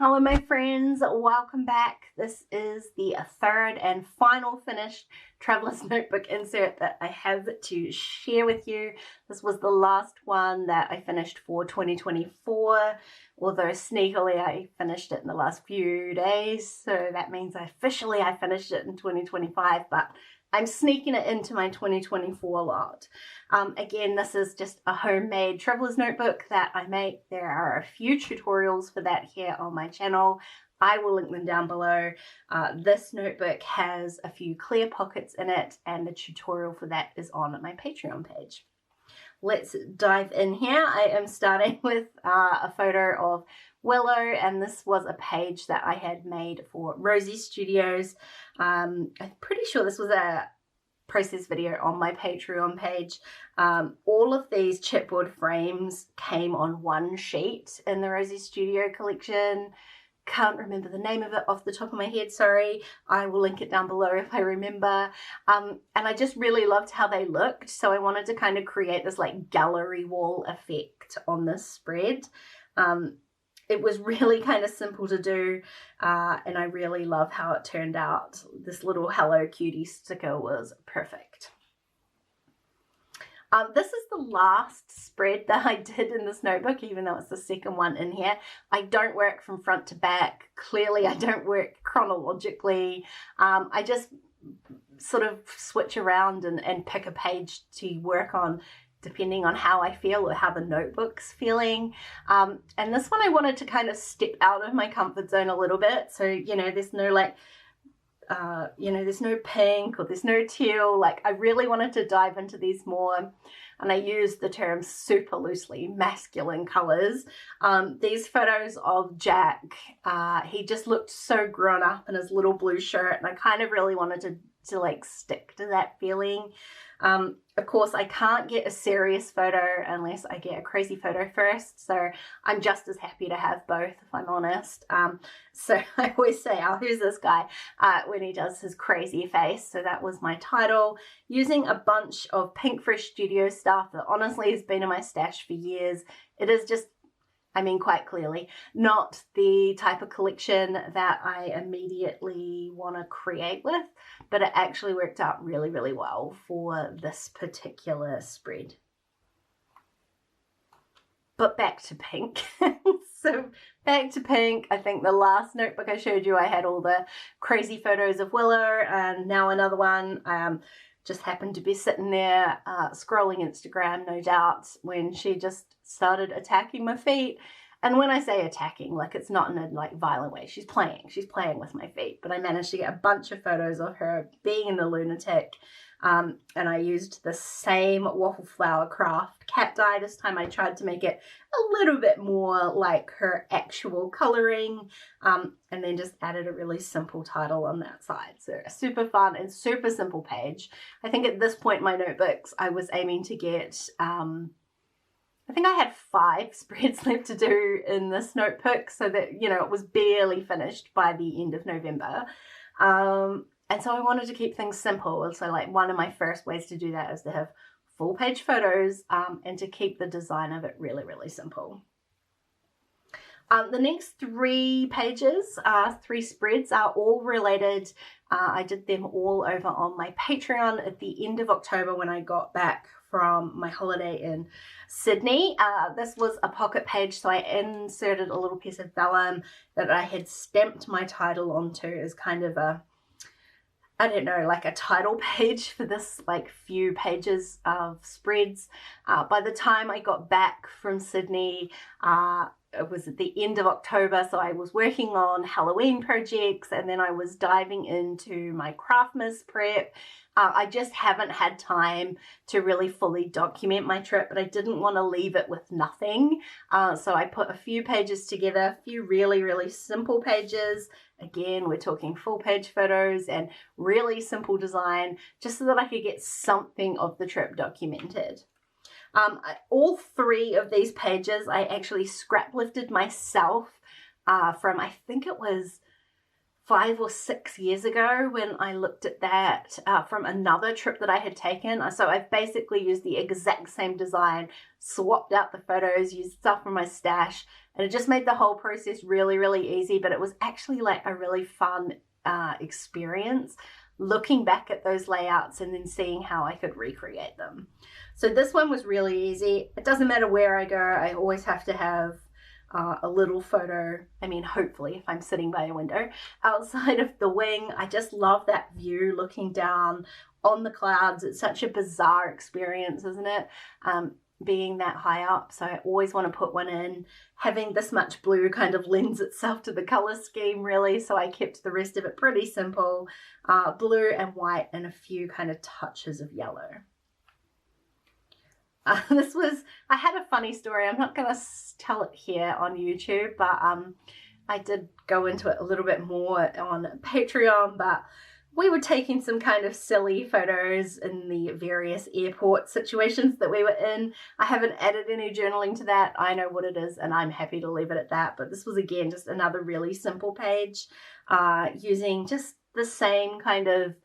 Hello my friends, welcome back. This is the third and final finished Traveler's Notebook insert that I have to share with you. This was the last one that I finished for 2024, although sneakily I finished it in the last few days, so that means I finished it in 2025, but I'm sneaking it into my 2024 lot. Again, this is just a homemade traveler's notebook that I make. There are a few tutorials for that here on my channel. I will link them down below. This notebook has a few clear pockets in it, and the tutorial for that is on my Patreon page. Let's dive in here. I am starting with a photo of Willow, and this was a page that I had made for Rosie Studios. I'm pretty sure this was a process video on my Patreon page. All of these chipboard frames came on one sheet in the Rosie Studio collection. Can't remember the name of it off the top of my head, sorry. I will link it down below if I remember. And I just really loved how they looked, so I wanted to kind of create this like gallery wall effect on this spread. It was really kind of simple to do, and I really love how it turned out. This little Hello Cutie sticker was perfect. This is the last spread that I did in this notebook, even though it's the second one in here. I don't work from front to back. Clearly, I don't work chronologically. I just sort of switch around and pick a page to work on depending on how I feel or how the notebook's feeling. And this one I wanted to kind of step out of my comfort zone a little bit. So, you know, there's no like, there's no pink or there's no teal. Like, I really wanted to dive into these more, and I used the term super loosely, masculine colors. These photos of Jack, he just looked so grown up in his little blue shirt, and I kind of really wanted to like stick to that feeling. Of course, I can't get a serious photo unless I get a crazy photo first, so I'm just as happy to have both, if I'm honest. So I always say, oh, who's this guy, when he does his crazy face. So that was my title, using a bunch of Pink Fresh Studio stuff that honestly has been in my stash for years. It is just, I mean, quite clearly, not the type of collection that I immediately want to create with, but it actually worked out really, really well for this particular spread. But back to pink. So back to pink. I think the last notebook I showed you, I had all the crazy photos of Willow, and now another one. Just happened to be sitting there scrolling Instagram, no doubt, when she just started attacking my feet. And when I say attacking, like, it's not in a like violent way. She's playing with my feet. But I managed to get a bunch of photos of her being in the lunatic. And I used the same waffle flower craft cat dye. This time I tried to make it a little bit more like her actual coloring, and then just added a really simple title on that side. So a super fun and super simple page. I think at this point in my notebooks, I was aiming to get, I think I had 5 spreads left to do in this notebook, so that, you know, it was barely finished by the end of November. And so I wanted to keep things simple. And so like one of my first ways to do that is to have full page photos, and to keep the design of it really, really simple. The next 3 pages, 3 spreads, are all related. I did them all over on my Patreon at the end of October when I got back from my holiday in Sydney. This was a pocket page, so I inserted a little piece of vellum that I had stamped my title onto as kind of a, I don't know, like a title page for this like few pages of spreads. By the time I got back from Sydney, it was at the end of October, so I was working on Halloween projects, and then I was diving into my Craftmas prep. I just haven't had time to really fully document my trip, but I didn't want to leave it with nothing. So I put a few pages together, a few really, really simple pages. Again, we're talking full page photos and really simple design, just so that I could get something of the trip documented. All 3 of these pages I actually scrap lifted myself from, I think it was 5 or 6 years ago when I looked at that from another trip that I had taken. So I've basically used the exact same design, swapped out the photos, used stuff from my stash, and it just made the whole process really, really easy. But it was actually like a really fun experience looking back at those layouts and then seeing how I could recreate them. So this one was really easy. It doesn't matter where I go, I always have to have a little photo. I mean, hopefully if I'm sitting by a window outside of the wing. I just love that view looking down on the clouds. It's such a bizarre experience, isn't it? Being that high up. So I always want to put one in. Having this much blue kind of lends itself to the color scheme really, so I kept the rest of it pretty simple. Blue and white and a few kind of touches of yellow. I had a funny story. I'm not going to tell it here on YouTube, but I did go into it a little bit more on Patreon, but we were taking some kind of silly photos in the various airport situations that we were in. I haven't added any journaling to that. I know what it is, and I'm happy to leave it at that. But this was, again, just another really simple page using just the same kind of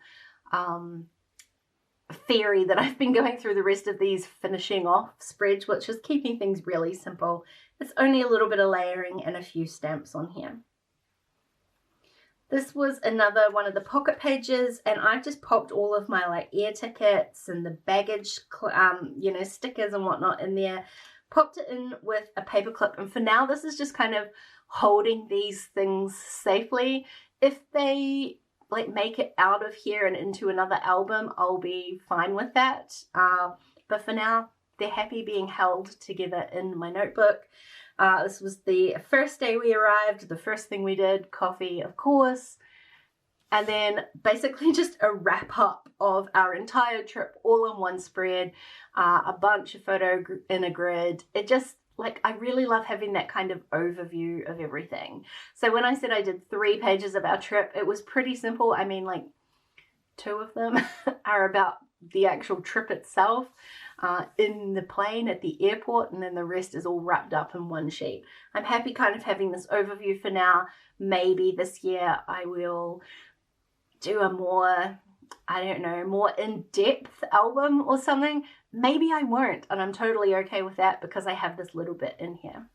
theory that I've been going through the rest of these finishing off spreads, which is keeping things really simple. It's only a little bit of layering and a few stamps on here. This was another one of the pocket pages, and I've just popped all of my like air tickets and the baggage, you know, stickers and whatnot in there. Popped it in with a paper clip, and for now this is just kind of holding these things safely. If they like make it out of here and into another album, I'll be fine with that. But for now, they're happy being held together in my notebook. This was the first day we arrived. The first thing we did, coffee, of course. And then basically just a wrap up of our entire trip all in one spread, a bunch of photo in a grid. It just, like, I really love having that kind of overview of everything. So when I said I did 3 pages of our trip, it was pretty simple. I mean, like 2 of them are about the actual trip itself in the plane at the airport, and then the rest is all wrapped up in one sheet. I'm happy kind of having this overview for now. Maybe this year I will do a more, I don't know, more in-depth album or something. Maybe I won't, and I'm totally okay with that because I have this little bit in here.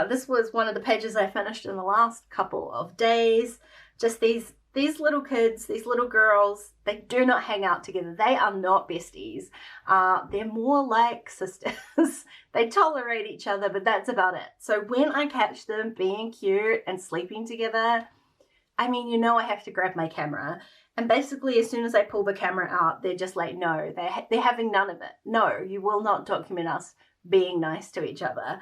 This was one of the pages I finished in the last couple of days. Just these little kids, these little girls, they do not hang out together. They are not besties. They're more like sisters. They tolerate each other, but that's about it. So when I catch them being cute and sleeping together, I mean, you know I have to grab my camera. And basically, as soon as I pull the camera out, they're just like, no, they're having none of it. No, you will not document us being nice to each other.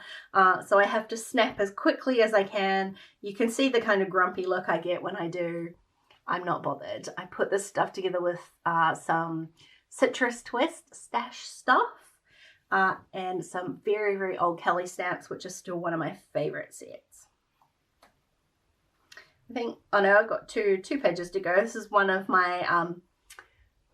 So I have to snap as quickly as I can. You can see the kind of grumpy look I get when I do. I'm not bothered. I put this stuff together with some citrus twist stash stuff and some very, very old Kelly stamps, which is still one of my favorite sets. I think, oh no, I've got two pages to go. This is one of my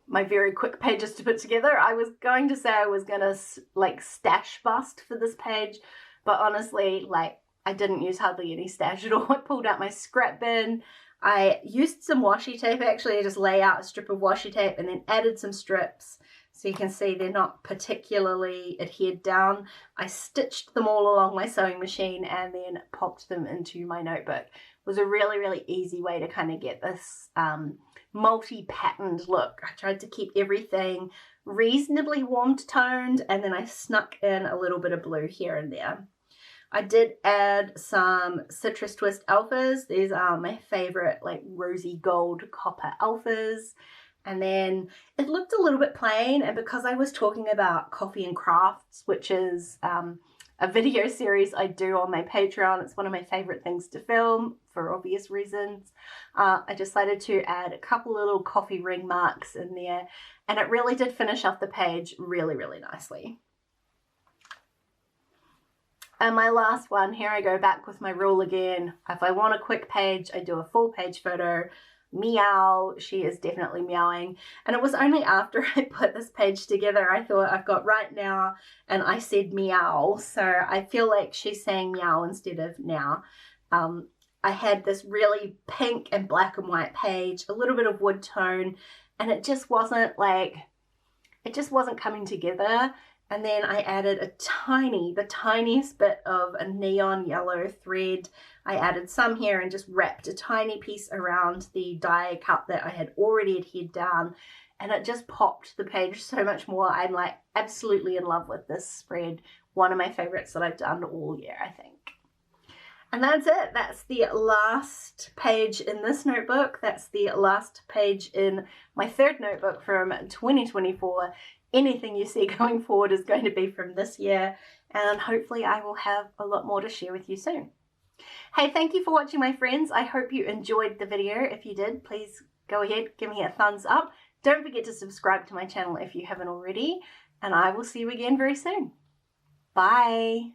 my very quick pages to put together. I was going to say I was gonna like stash bust for this page, but honestly, like, I didn't use hardly any stash at all. I pulled out my scrap bin. I used some washi tape. Actually, I just lay out a strip of washi tape and then added some strips. So you can see they're not particularly adhered down. I stitched them all along my sewing machine and then popped them into my notebook. It was a really, really easy way to kind of get this multi-patterned look. I tried to keep everything reasonably warm toned, and then I snuck in a little bit of blue here and there. I did add some Citrus Twist alphas. These are my favorite, like, rosy gold copper alphas. And then it looked a little bit plain, and because I was talking about coffee and crafts, which is a video series I do on my Patreon, it's one of my favorite things to film for obvious reasons, I decided to add a couple little coffee ring marks in there, and it really did finish off the page really, really nicely. And my last one, here I go back with my rule again. If I want a quick page, I do a full page photo. Meow, she is definitely meowing. And it was only after I put this page together, I thought, I've got right now, and I said meow. So I feel like she's saying meow instead of now. I had this really pink and black and white page, a little bit of wood tone, and it just wasn't coming together. And then I added the tiniest bit of a neon yellow thread. I added some here and just wrapped a tiny piece around the die cut that I had already adhered down, and it just popped the page so much more. I'm like absolutely in love with this spread. One of my favorites that I've done all year, I think. And that's it. That's the last page in this notebook. That's the last page in my third notebook from 2024. Anything you see going forward is going to be from this year, and hopefully I will have a lot more to share with you soon. Hey, thank you for watching, my friends. I hope you enjoyed the video. If you did, please go ahead, give me a thumbs up. Don't forget to subscribe to my channel if you haven't already, and I will see you again very soon. Bye.